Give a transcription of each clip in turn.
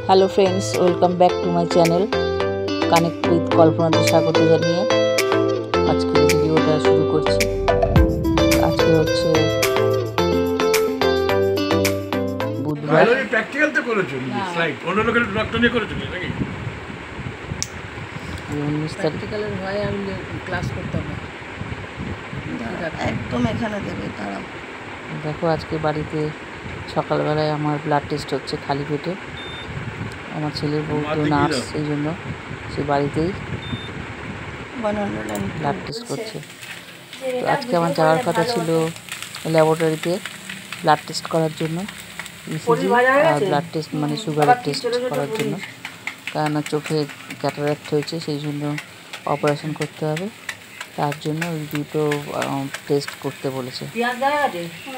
Hello friends, welcome back to my channel connect with কল্পনাতে স্বাগত জানিয়ে আজকে ভিডিওটা শুরু করছি। আজকে হচ্ছে বুধবার। প্র্যাকটিক্যাল তো করেছো, স্লাইড অন্য লোকের ডক্টর নিয়ে করেছো নাকি? 19 তারিখ প্র্যাকটিক্যালের ভয়ে আমি ক্লাস করতাম না, একদম এখানে দেবে তারাও। দেখো, আজকে বাড়িতে সকালবেলায় আমার ব্লাড টেস্ট হচ্ছে খালি পেটে। আমার ছেলের বউ তো নার্স, সেই জন্য সে বাড়িতেই ব্লাড টেস্ট করছে। তো আজকে আমার যাওয়ার কথা ছিল ল্যাবরেটরিতে ব্লাড টেস্ট করার জন্য, ইসিজি আর ব্লাড টেস্ট মানে সুগারের টেস্ট করার জন্য, কেননা চোখে ক্যাটারাক্ট হয়েছে, সেই জন্য অপারেশন করতে হবে। তার জন্য ওই দুটো টেস্ট করতে বলেছে।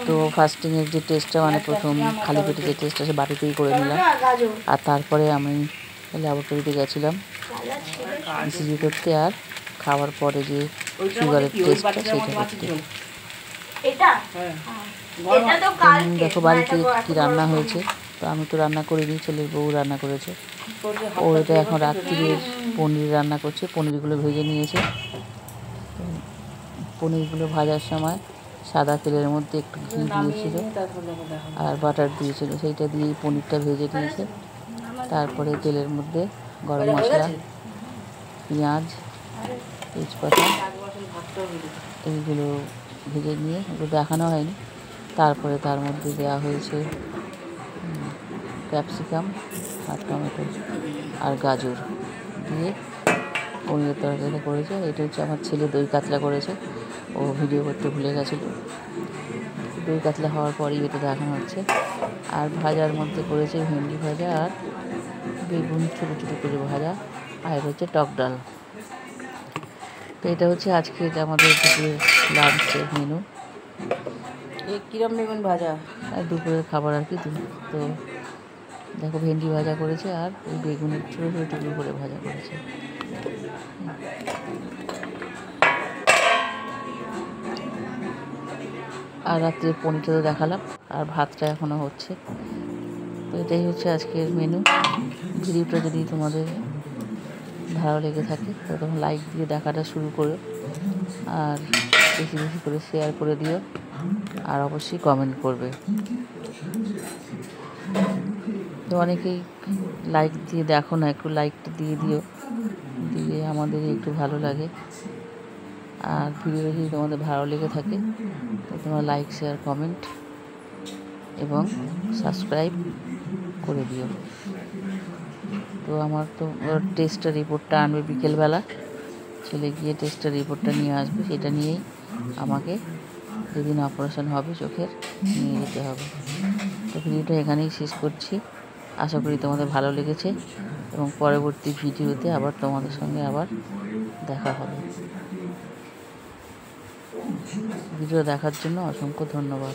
তো ফাস্টিংয়ের যে টেস্টটা মানে প্রথম খালি পেটে যে টেস্টটা সে বাড়িতেই করে নিলাম, আর তারপরে আমি ল্যাবরেটরিতে গেছিলাম ইসিজি করতে আর খাওয়ার পরে যে সুগারের টেস্টটা সেটা করতে। দেখো বাড়িতে কি রান্না হয়েছে। তো আমি তো রান্না করিনি, ছেলের বউ রান্না করেছে। ও এটা এখন রাত্রির পনির রান্না করছে, পনিরগুলো ভেজে নিয়েছে। পনিরগুলো ভাজার সময় সাদা তেলের মধ্যে একটু ঘি দিয়েছিল আর বাটার দিয়েছিল, সেইটা দিয়েই পনিরটা ভেজে নিয়েছে। তারপরে তেলের মধ্যে গরম মশলা, পেঁয়াজ, তেজপাতা এইগুলো ভেজে নিয়ে, ওগুলো দেখানো হয়নি। তারপরে তার মধ্যে দেওয়া হয়েছে ক্যাপসিকাম আর টমেটো আর গাজর দিয়ে পনিরের তরকারিটা করেছে। এটা হচ্ছে আমার ছেলে দই কাতলা করেছে, ও ভিডিও করতে ভুলে গেছিলো। দই কাতলা হওয়ার পরেই এটা দেখানো হচ্ছে। আর ভাজার মধ্যে করেছে ভেন্ডি ভাজা আর বেগুন ছোটো ছোটো করে ভাজা, আর হচ্ছে টক ডাল। তো এটা হচ্ছে আজকে আমাদের দুপুরের লাঞ্চের মেনু। কিরম বেগুন ভাজা আর দুপুরের খাবার আর কি। তো দেখো ভেন্ডি ভাজা করেছে আর ওই বেগুনের ছোটো ছোটো টুকরো করে ভাজা করেছে। আর রাত্রে পনিরটা তো দেখালাম, আর ভাতটা এখনও হচ্ছে। তো এটাই হচ্ছে আজকের মেনু। ভিডিওটা যদি তোমাদের ভালো লেগে থাকে তো তখন লাইক দিয়ে দেখাটা শুরু করো, আর বেশি বেশি করে শেয়ার করে দিও, আর অবশ্যই কমেন্ট করবে। তো অনেকেই লাইক দিয়ে দেখো না, একটু লাইকটা দিয়ে দিও, দিলে আমাদের একটু ভালো লাগে। আর ভিডিও যদি তোমাদের ভালো লেগে থাকে তো তোমরা লাইক, শেয়ার, কমেন্ট এবং সাবস্ক্রাইব করে দিও। তো আমার তো টেস্টের রিপোর্টটা আনবে বিকেলবেলা, ছেলে গিয়ে টেস্টের রিপোর্টটা নিয়ে আসবে, সেটা নিয়েই আমাকে যেদিন অপারেশন হবে চোখের নিয়ে যেতে হবে। তো ভিডিওটা এখানেই শেষ করছি। আশা করি তোমাদের ভালো লেগেছে এবং পরবর্তী ভিডিওতে আবার তোমাদের সঙ্গে আবার দেখা হবে। ভিডিও দেখার জন্য অসংখ্য ধন্যবাদ।